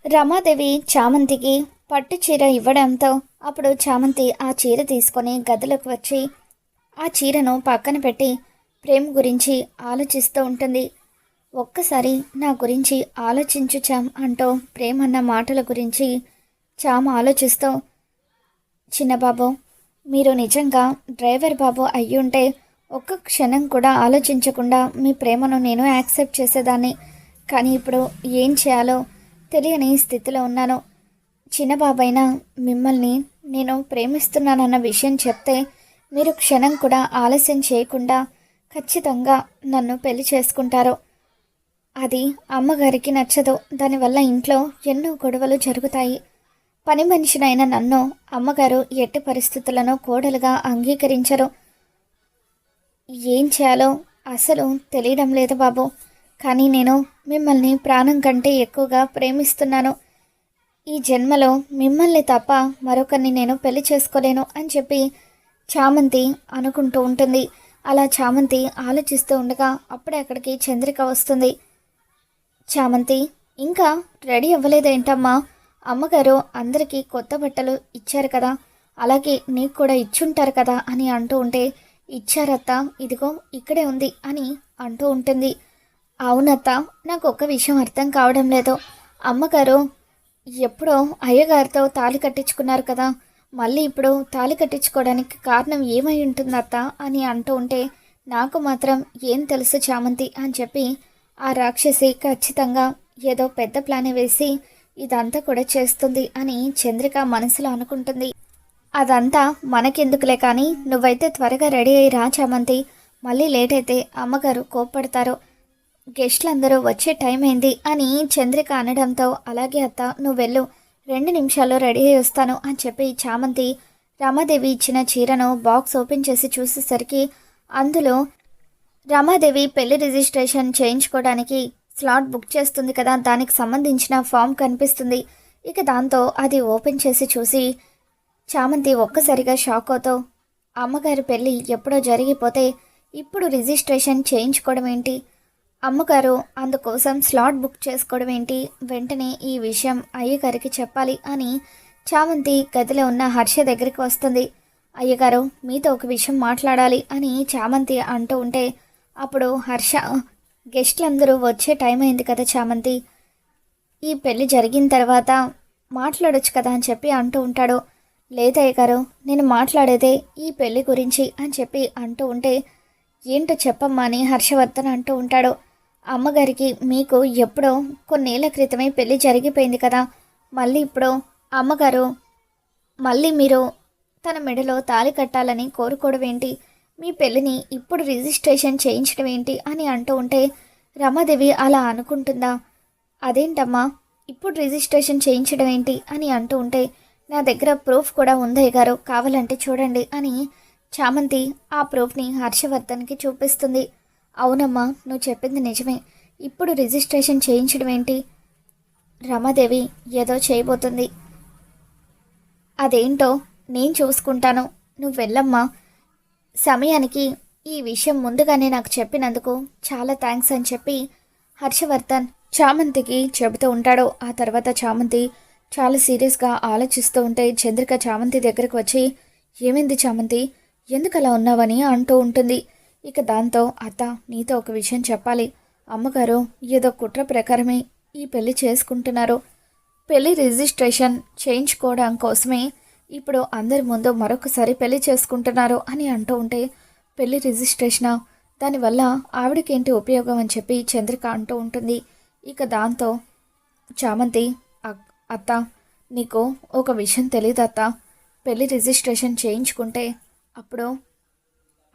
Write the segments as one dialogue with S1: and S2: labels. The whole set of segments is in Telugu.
S1: రమాదేవి చామంతికి పట్టు చీర ఇవ్వడంతో అప్పుడు చామంతి ఆ చీర తీసుకొని గదిలోకి వచ్చి ఆ చీరను పక్కన పెట్టి ప్రేమ్ గురించి ఆలోచిస్తూ ఉంటుంది. ఒక్కసారి నా గురించి ఆలోచించు చామ్ అంటూ ప్రేమ్ అన్న మాటల గురించి చామ్ ఆలోచిస్తూ, చిన్నబాబు, మీరు నిజంగా డ్రైవర్ బాబు అయ్యుంటే ఒక్క క్షణం కూడా ఆలోచించకుండా మీ ప్రేమను నేను యాక్సెప్ట్ చేసేదాన్ని. కానీ ఇప్పుడు ఏం చేయాలో తెలియని స్థితిలో ఉన్నాను. చిన్నబాబైనా మిమ్మల్ని నేను ప్రేమిస్తున్నానన్న విషయం చెప్తే మీరు క్షణం కూడా ఆలస్యం చేయకుండా ఖచ్చితంగా నన్ను పెళ్లి చేసుకుంటారు. అది అమ్మగారికి నచ్చదు. దానివల్ల ఇంట్లో ఎన్నో గొడవలు జరుగుతాయి. పని మనిషినైన నన్ను అమ్మగారు ఎట్టి పరిస్థితులను కోడలుగా అంగీకరించరు. ఏం చేయాలో అసలు తెలియడం లేదు బాబు. కానీ నేను మిమ్మల్ని ప్రాణం కంటే ఎక్కువగా ప్రేమిస్తున్నాను. ఈ జన్మలో మిమ్మల్ని తప్ప మరొకరిని నేను పెళ్లి చేసుకోలేను అని చెప్పి చామంతి అనుకుంటూ ఉంటుంది. అలా చామంతి ఆలోచిస్తూ ఉండగా అప్పుడే అక్కడికి చంద్రిక వస్తుంది. చామంతి, ఇంకా రెడీ అవ్వలేదేంటమ్మా? అమ్మగారు అందరికీ కొత్త బట్టలు ఇచ్చారు కదా, అలాగే నీకు కూడా ఇచ్చుంటారు కదా అని అంటూ ఉంటే, ఇచ్చారత్త, ఇదిగో ఇక్కడే ఉంది అని అంటూ ఉంటుంది. అవునత్త, నాకు ఒక్క విషయం అర్థం కావడం లేదు. అమ్మగారు ఎప్పుడో అయ్యగారితో తాళి కట్టించుకున్నారు కదా, మళ్ళీ ఇప్పుడు తాళి కట్టించుకోవడానికి కారణం ఏమై ఉంటుందత్త అని అంటూ ఉంటే, నాకు మాత్రం ఏం తెలుసు చామంతి అని చెప్పి ఆ రాక్షసి ఖచ్చితంగా ఏదో పెద్ద ప్లాన్ వేసి ఇదంతా కూడా చేస్తుంది అని చంద్రిక మనసులో అనుకుంటుంది. అదంతా మనకెందుకులే, కానీ నువ్వైతే త్వరగా రెడీ అయ్యి రా చామంతి, మళ్ళీ లేట్ అయితే అమ్మగారు కోప్పడతారు. గెస్ట్లందరూ వచ్చే టైం అయింది అని చంద్రిక అనడంతో, అలాగే అత్త, నువ్వు వెళ్ళు, 2 నిమిషాల్లో రెడీ అయ్యి వస్తాను అని చెప్పి చామంతి రమాదేవి ఇచ్చిన చీరను బాక్స్ ఓపెన్ చేసి చూసేసరికి అందులో రమాదేవి పెళ్లి రిజిస్ట్రేషన్ చేయించుకోవడానికి స్లాట్ బుక్ చేస్తుంది కదా, దానికి సంబంధించిన ఫామ్ కనిపిస్తుంది. ఇక దాంతో అది ఓపెన్ చేసి చూసి చామంతి ఒక్కసారిగా షాక్ అవుతూ, అమ్మగారి పెళ్ళి ఎప్పుడో జరిగిపోతే ఇప్పుడు రిజిస్ట్రేషన్ చేయించుకోవడం ఏంటి, అమ్మగారు అందుకోసం స్లాట్ బుక్ చేసుకోవడం ఏంటి, వెంటనే ఈ విషయం అయ్యగారికి చెప్పాలి అని చామంతి గదిలో ఉన్న హర్ష దగ్గరికి వస్తుంది. అయ్యగారు, మీతో ఒక విషయం మాట్లాడాలి అని చామంతి అంటూ ఉంటే, అప్పుడు హర్ష, గెస్ట్లందరూ వచ్చే టైం అయింది కదా చామంతి, ఈ పెళ్ళి జరిగిన తర్వాత మాట్లాడొచ్చు కదా అని చెప్పి అంటూ ఉంటాడు. లేదయ్య గారు, నేను మాట్లాడేదే ఈ పెళ్ళి గురించి అని చెప్పి అంటూ ఉంటే, ఏంటో చెప్పమ్మా అని హర్షవర్ధన్ అంటూ ఉంటాడు. అమ్మగారికి మీకు ఎప్పుడో కొన్నేళ్ల క్రితమే పెళ్ళి జరిగిపోయింది కదా, మళ్ళీ ఇప్పుడు అమ్మగారు మళ్ళీ మీరు తన మెడలో తాళి కట్టాలని కోరుకోవడం ఏంటి, మీ పెళ్ళిని ఇప్పుడు రిజిస్ట్రేషన్ చేయించడం ఏంటి అని అంటూ ఉంటే, రమాదేవి అలా అనుకుంటుందా, అదేంటమ్మా ఇప్పుడు రిజిస్ట్రేషన్ చేయించడం ఏంటి అని అంటూ ఉంటే, నా దగ్గర ప్రూఫ్ కూడా ఉందయ్య గారు, కావాలంటే చూడండి అని చామంతి ఆ ప్రూఫ్ని హర్షవర్ధన్కి చూపిస్తుంది. అవునమ్మా, నువ్వు చెప్పింది నిజమే, ఇప్పుడు రిజిస్ట్రేషన్ చేయించడం ఏంటి, రమాదేవి ఏదో చేయబోతుంది, అదేంటో నేను చూసుకుంటాను, నువ్వు వెళ్ళమ్మా. సమయానికి ఈ విషయం ముందుగానే నాకు చెప్పినందుకు చాలా థ్యాంక్స్ అని చెప్పి హర్షవర్ధన్ చామంతికి చెబుతూ ఉంటాడు. ఆ తర్వాత చామంతి చాలా సీరియస్గా ఆలోచిస్తూ ఉంటే చంద్రిక చామంతి దగ్గరకు వచ్చి, ఏమైంది చామంతి, ఎందుకు అలా ఉన్నావని అంటూ ఉంటుంది. ఇక దాంతో, అత్త, నీతో ఒక విషయం చెప్పాలి, అమ్మగారు ఏదో కుట్ర ప్రకారమే ఈ పెళ్లి చేసుకుంటున్నారు, పెళ్లి రిజిస్ట్రేషన్ చేయించుకోవడం కోసమే ఇప్పుడు అందరి ముందు మరొకసారి పెళ్లి చేసుకుంటున్నారు అని అంటూ ఉంటే, పెళ్లి రిజిస్ట్రేషనా, దానివల్ల ఆవిడకేంటి ఉపయోగం అని చెప్పి చంద్రిక అంటూ ఉంటుంది. ఇక దాంతో చామంతి, అత్త, నీకు ఒక విషయం తెలియదు అత్త, పెళ్లి రిజిస్ట్రేషన్ చేయించుకుంటే అప్పుడు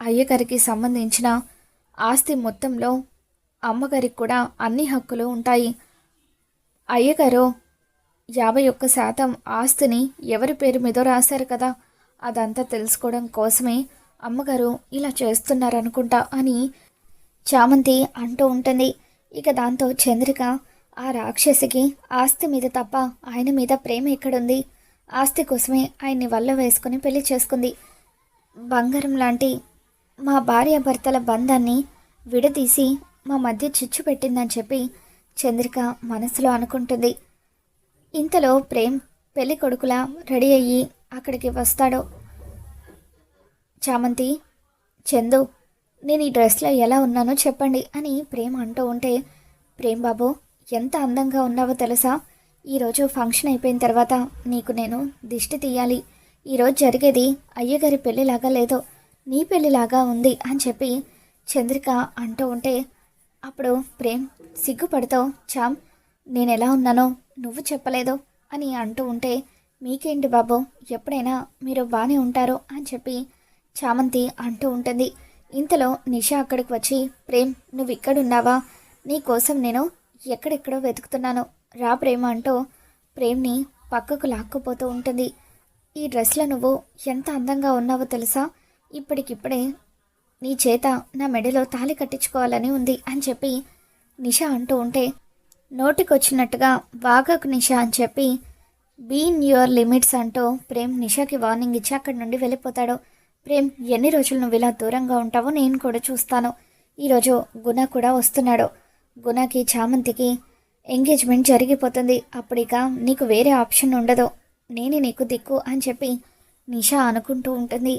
S1: అయ్యగారికి సంబంధించిన ఆస్తి మొత్తంలో అమ్మగారికి కూడా అన్ని హక్కులు ఉంటాయి. అయ్యగారు 51% ఆస్తిని ఎవరి పేరు మీద రాశారు కదా, అదంతా తెలుసుకోవడం కోసమే అమ్మగారు ఇలా చేస్తున్నారనుకుంటా అని చామంతి అంటూ ఉంటుంది. ఇక దాంతో చంద్రిక, ఆ రాక్షసికి ఆస్తి మీద తప్ప ఆయన మీద ప్రేమ ఎక్కడుంది, ఆస్తి కోసమే ఆయన్ని వల్ల వేసుకుని పెళ్లి చేసుకుంది, బంగారం లాంటి మా భార్యాభర్తల బంధాన్ని విడదీసి మా మధ్య చిచ్చు పెట్టిందని చెప్పి చంద్రిక మనసులో అనుకుంటుంది. ఇంతలో ప్రేమ్ పెళ్లి కొడుకులా రెడీ అయ్యి అక్కడికి వస్తాడు. చామంతి, చందు, నేను ఈ డ్రెస్లో ఎలా ఉన్నానో చెప్పండి అని ప్రేమ్ అంటూ ఉంటే, ప్రేమ్ బాబు ఎంత అందంగా ఉన్నావో తెలుసా? ఈరోజు ఫంక్షన్ అయిపోయిన తర్వాత నీకు నేను దిష్టి తీయాలి. ఈరోజు జరిగేది అయ్యగారి పెళ్ళిలాగా లేదు, నీ పెళ్ళిలాగా ఉంది అని చెప్పి చంద్రిక అంటూ ఉంటే, అప్పుడు ప్రేమ్ సిగ్గుపడుతూ, చామ్ నేను ఎలా ఉన్నానో నువ్వు చెప్పలేదు అని అంటూ ఉంటే, మీకేంటి బాబు, ఎప్పుడైనా మీరు బాగానే ఉంటారు అని చెప్పి చామంతి అంటూ ఉంటుంది. ఇంతలో నిషా అక్కడికి వచ్చి, ప్రేమ్ నువ్వు ఇక్కడున్నావా, నీ కోసం నేను ఎక్కడెక్కడో వెతుకుతున్నాను, రా ప్రేమ అంటూ ప్రేమ్ని పక్కకు లాక్కుపోతూ ఉంటుంది. ఈ డ్రెస్లో నువ్వు ఎంత అందంగా ఉన్నావో తెలుసా? ఇప్పటికిప్పుడే నీ చేత నా మెడలో తాళి కట్టించుకోవాలని ఉంది అని చెప్పి నిషా అంటూ ఉంటే, నోటికొచ్చినట్టుగా వాగకు నిషా అని చెప్పి బీ ఇన్ యువర్ లిమిట్స్ అంటూ ప్రేమ్ నిషాకి వార్నింగ్ ఇచ్చి అక్కడి నుండి వెళ్ళిపోతాడు. ప్రేమ్ ఎన్ని రోజులు నువ్వు ఇలా దూరంగా ఉంటావో నేను కూడా చూస్తాను. ఈరోజు గుణ కూడా వస్తున్నాడు. గుణకి చామంతికి ఎంగేజ్మెంట్ జరిగిపోతుంది. అప్పుడిక నీకు వేరే ఆప్షన్ ఉండదు, నేనే నీకు దిక్కు అని చెప్పి నిషా అనుకుంటూ ఉంటుంది.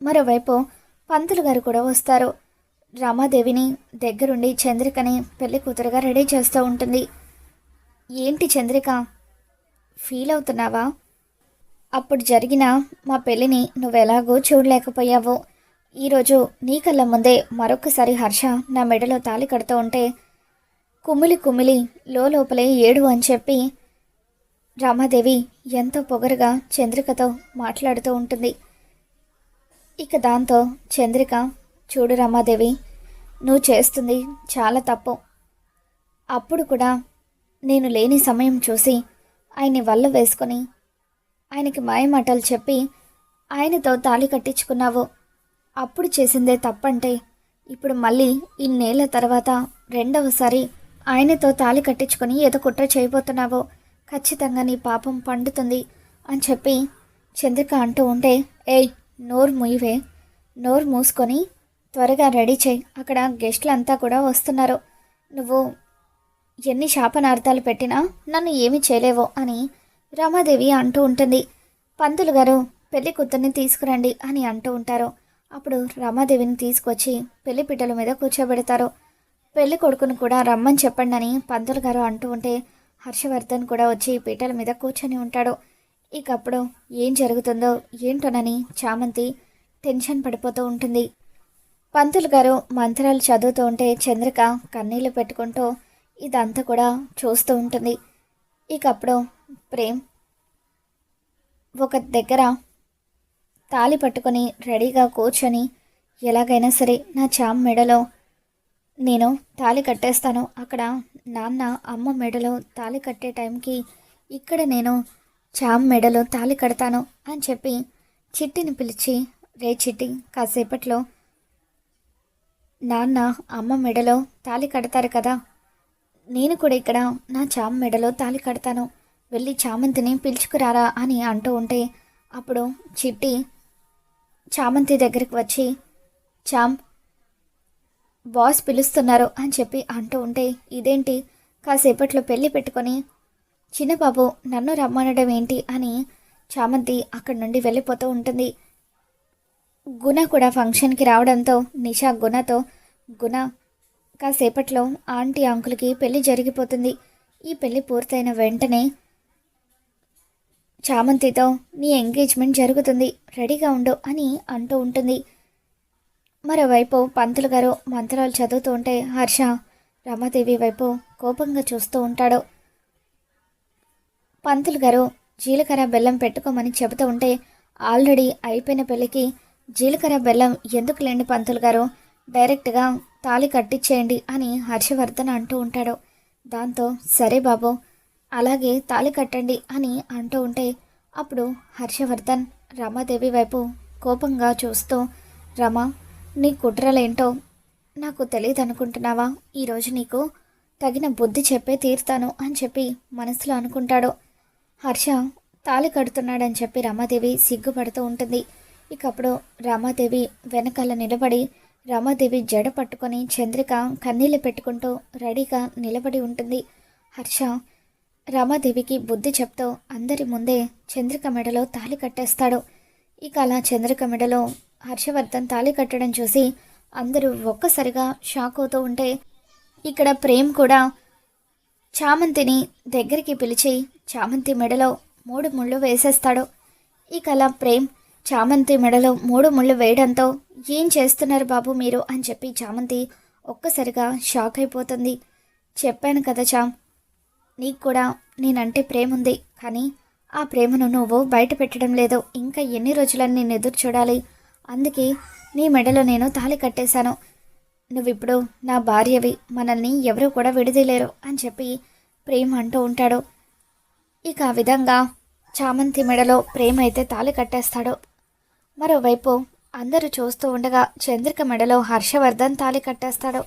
S1: మరోవైపు పంతులు గారు కూడా వస్తారు. రమాదేవిని దగ్గరుండి చంద్రికని పెళ్లి కూతురుగా రెడీ చేస్తూ ఉంటుంది. ఏంటి చంద్రిక, ఫీల్ అవుతున్నావా? అప్పుడు జరిగిన మా పెళ్ళిని నువ్వెలాగో చూడలేకపోయావు. ఈరోజు నీ కళ్ళ ముందే మరొకసారి హర్ష నా మెడలో తాళి కడుతూ ఉంటే కుమిలి కుమిలి లోపలే ఏడు అని చెప్పి రమాదేవి ఎంతో పొగరుగా చంద్రికతో మాట్లాడుతూ ఉంటుంది. ఇక దాంతో చంద్రిక, చూడు రమాదేవి, నువ్వు చేస్తుంది చాలా తప్పు. అప్పుడు కూడా నేను లేని సమయం చూసి ఆయన్ని వల్ల వేసుకొని ఆయనకి మాయమాటలు చెప్పి ఆయనతో తాళి కట్టించుకున్నావు. అప్పుడు చేసిందే తప్పంటే ఇప్పుడు మళ్ళీ ఇన్నేళ్ల తర్వాత రెండవసారి ఆయనతో తాళి కట్టించుకొని ఏదో కుట్ర చేయబోతున్నావు. ఖచ్చితంగా నీ పాపం పండుతుంది అని చెప్పి చంద్రిక అంటూ ఉంటే, ఏయ్ నోరు మూయవే, నోరు మూసుకొని త్వరగా రెడీ చేయి, అక్కడ గెస్టులంతా కూడా వస్తున్నారు, నువ్వు ఎన్ని శాపనార్థాలు పెట్టినా నన్ను ఏమీ చేయలేవో అని రమాదేవి అంటూ ఉంటుంది. పంతులు గారు పెళ్లి కూతుర్ని తీసుకురండి అని అంటూ ఉంటారు. అప్పుడు రమాదేవిని తీసుకొచ్చి పెళ్లి పీటల మీద కూర్చోబెడతారు. పెళ్లి కొడుకును కూడా రమ్మని చెప్పండి అని పంతులు గారు అంటూ ఉంటే హర్షవర్ధన్ కూడా వచ్చి పీటల మీద కూర్చొని ఉంటాడు. ఇక అప్పుడు ఏం జరుగుతుందో ఏంటోనని చామంతి టెన్షన్ పడిపోతూ ఉంటుంది. పంతులు గారు మంత్రాలు చదువుతూ ఉంటే చంద్రిక కన్నీళ్లు పెట్టుకుంటూ ఇదంతా కూడా చూస్తూ ఉంటుంది. ఇక అప్పుడు ప్రేమ్ ఒక దగ్గర తాళి పట్టుకొని రెడీగా కూర్చొని, ఎలాగైనా సరే నా చామ్ మెడలో నేను తాళి కట్టేస్తాను, అక్కడ నాన్న అమ్మ మెడలో తాళి కట్టే టైంకి ఇక్కడ నేను చామ్ మెడలో తాళి కడతాను అని చెప్పి చిట్టిని పిలిచి, రే చిట్టి, కాసేపట్లో నాన్న అమ్మ మెడలో తాళి కడతారు కదా, నేను కూడా ఇక్కడ నా చామ్ మెడలో తాళి కడతాను, వెళ్ళి చామంతిని పిలుచుకురారా అని అంటూ ఉంటే అప్పుడు చిట్టి చామంతి దగ్గరికి వచ్చి, చామ్ బాస్ పిలుస్తున్నారు అని చెప్పి అంటూ ఉంటే, ఇదేంటి కాసేపట్లో పెళ్ళి పెట్టుకొని చిన్నబాబు నన్ను రమ్మనడం ఏంటి అని చామంతి అక్కడి నుండి వెళ్ళిపోతూ ఉంటుంది. గుణ కూడా ఫంక్షన్కి రావడంతో నిషా గుణతో, గుణ కాసేపట్లో ఆంటీ అంకుల్కి పెళ్ళి జరిగిపోతుంది, ఈ పెళ్ళి పూర్తయిన వెంటనే చామంతితో నీ ఎంగేజ్మెంట్ జరుగుతుంది, రెడీగా ఉండు అని అంటూ ఉంటుంది. మరోవైపు పంతులు గారు మంత్రాలు చదువుతూ ఉంటే హర్ష రమాదేవి వైపు కోపంగా చూస్తూ ఉంటాడు. పంతులు గారు జీలకర్ర బెల్లం పెట్టుకోమని చెబుతూ ఉంటే, ఆల్రెడీ అయిపోయిన పెళ్ళికి జీలకర్ర బెల్లం ఎందుకు లేండి పంతులు గారు, డైరెక్ట్గా తాళి కట్టించేయండి అని హర్షవర్ధన్ అంటూ ఉంటాడు. దాంతో సరే బాబు అలాగే తాళి కట్టండి అని అంటూ ఉంటే అప్పుడు హర్షవర్ధన్ రమాదేవి వైపు కోపంగా చూస్తూ, రమా నీ కుట్రలేంటో నాకు తెలియదు అనుకుంటున్నావా, ఈరోజు నీకు తగిన బుద్ధి చెప్పే తీరుతాను అని చెప్పి మనసులో అనుకుంటాడు. హర్ష తాళి కడుతున్నాడని చెప్పి రమాదేవి సిగ్గుపడుతూ ఉంటుంది. ఇక అప్పుడు రమాదేవి వెనకాల నిలబడి రమాదేవి జడ పట్టుకొని చంద్రిక కన్నీళ్ళు పెట్టుకుంటూ రెడీగా నిలబడి ఉంటుంది. హర్ష రమాదేవికి బుద్ధి చెప్తూ అందరి ముందే చంద్రిక మెడలో తాళి కట్టేస్తాడు. ఇక అలా చంద్రిక మెడలో హర్షవర్ధన్ తాళి కట్టడం చూసి అందరూ ఒక్కసారిగా షాక్ అవుతూ ఉంటే ఇక్కడ ప్రేమ్ కూడా చామంతిని దగ్గరికి పిలిచి చామంతి మెడలో 3 ముళ్ళు వేసేస్తాడు. ఇక అలా ప్రేమ్ చామంతి మెడలో 3 ముళ్ళు వేయడంతో ఏం చేస్తున్నారు బాబు మీరు అని చెప్పి చామంతి ఒక్కసారిగా షాక్ అయిపోతుంది. చెప్పాను కదా చామ్, నీకు కూడా నేనంటే ప్రేమ ఉంది, కానీ ఆ ప్రేమను నువ్వు బయట పెట్టడం లేదు. ఇంకా ఎన్ని రోజులని నేను ఎదురు చూడాలి? అందుకే నీ మెడలో నేను తాళి కట్టేశాను. నువ్విప్పుడు నా భార్యవి, మనల్ని ఎవరూ కూడా విడదీయలేరు అని చెప్పి ప్రేమ్ అంటూ ఉంటాడు. ఇక ఆ విధంగా చామంతి మెడలో ప్రేమ అయితే తాళి కట్టేస్తాడు. మరోవైపు అందరూ చూస్తూ ఉండగా చంద్రిక మెడలో హర్షవర్ధన్ తాళి కట్టేస్తాడు.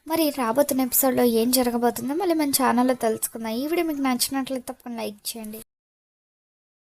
S1: మరి రాబోతున్న ఎపిసోడ్లో ఏం జరగబోతుందో మళ్ళీ మన ఛానల్లో తెలుసుకుందాం. ఈ వీడియో మీకు నచ్చినట్లయితే తప్పకుండా లైక్ చేయండి.